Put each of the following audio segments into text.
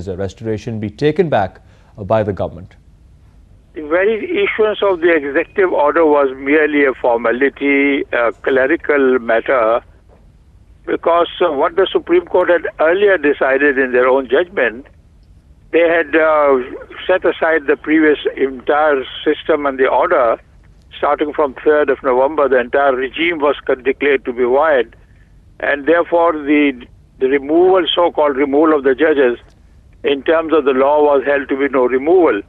restoration be taken back by the government? The very issuance of the executive order was merely a formality, a clerical matter, because what the Supreme Court had earlier decided in their own judgment, they had set aside the previous entire system and the order. Starting from 3rd of November, the entire regime was declared to be void, and therefore the removal, so-called removal of the judges, in terms of the law, was held to be no removal,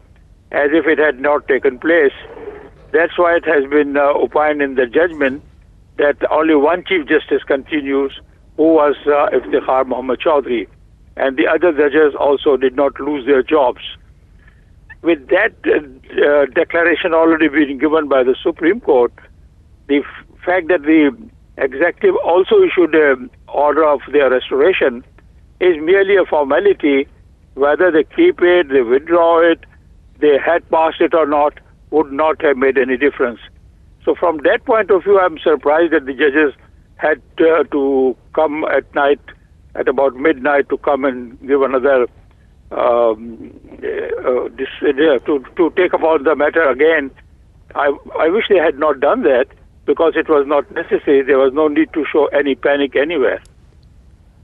as if it had not taken place. That's why it has been opined in the judgment that only one Chief Justice continues, who was Iftikhar Muhammad Chaudhry, and the other judges also did not lose their jobs. With that declaration already being given by the Supreme Court, the fact that the executive also issued an order of their restoration is merely a formality. Whether they keep it, they withdraw it, they had passed it or not, would not have made any difference. So from that point of view, I'm surprised that the judges had to come at night, at about midnight, to come and give another to take about the matter again. I wish they had not done that, because it was not necessary. There was no need to show any panic anywhere.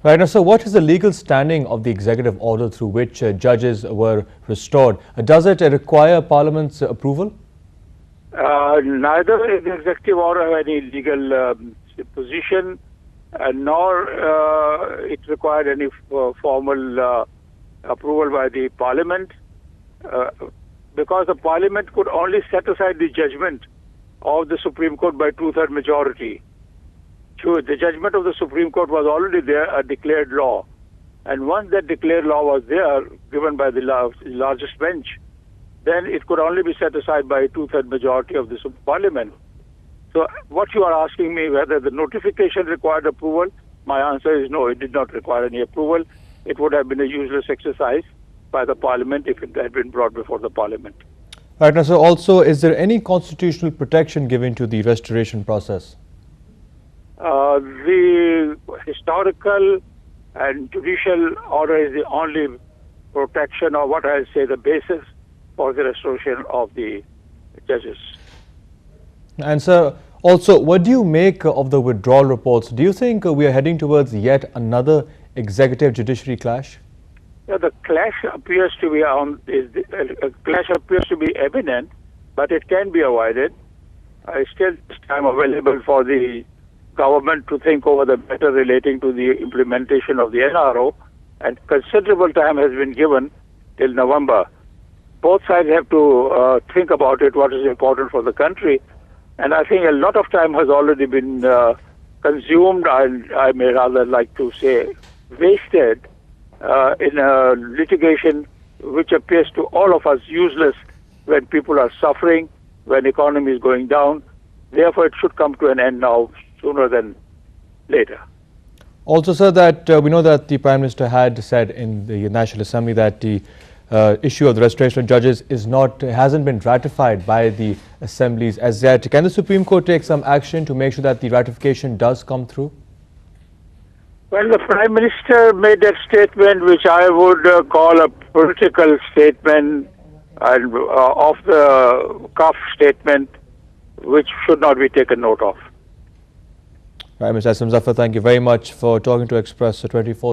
Right. Now, so what is the legal standing of the executive order through which judges were restored? Does it require Parliament's approval? Neither the executive order have any legal position, nor it required any formal approval by the Parliament, because the Parliament could only set aside the judgment of the Supreme Court by 2/3 majority. The judgment of the Supreme Court was already there, a declared law, and once that declared law was there, given by the largest bench, then it could only be set aside by 2/3 majority of the Parliament. So what you are asking me, whether the notification required approval, my answer is no, it did not require any approval. It would have been a useless exercise by the Parliament if it had been brought before the Parliament. Right. Now, so also, is there any constitutional protection given to the restoration process? The historical and judicial order is the only protection, or what I'll say, the basis for the restoration of the judges. And sir, also, what do you make of the withdrawal reports? Do you think we are heading towards yet another executive judiciary clash? Yeah, the clash appears to be evident, but it can be avoided. Still, time available for the government to think over the matter relating to the implementation of the NRO, and considerable time has been given till November. Both sides have to think about it, what is important for the country, and I think a lot of time has already been consumed, I may rather like to say wasted, in a litigation which appears to all of us useless when people are suffering, when economy is going down. Therefore, it should come to an end now, sooner than later. Also, sir, that we know that the Prime Minister had said in the National Assembly that the issue of the restoration of judges hasn't been ratified by the assemblies as yet. Can the Supreme Court take some action to make sure that the ratification does come through? Well, the Prime Minister made that statement, which I would call a political statement, and off the cuff statement, which should not be taken note of. Right, Mr. Aslam Zafar, thank you very much for talking to Express 24.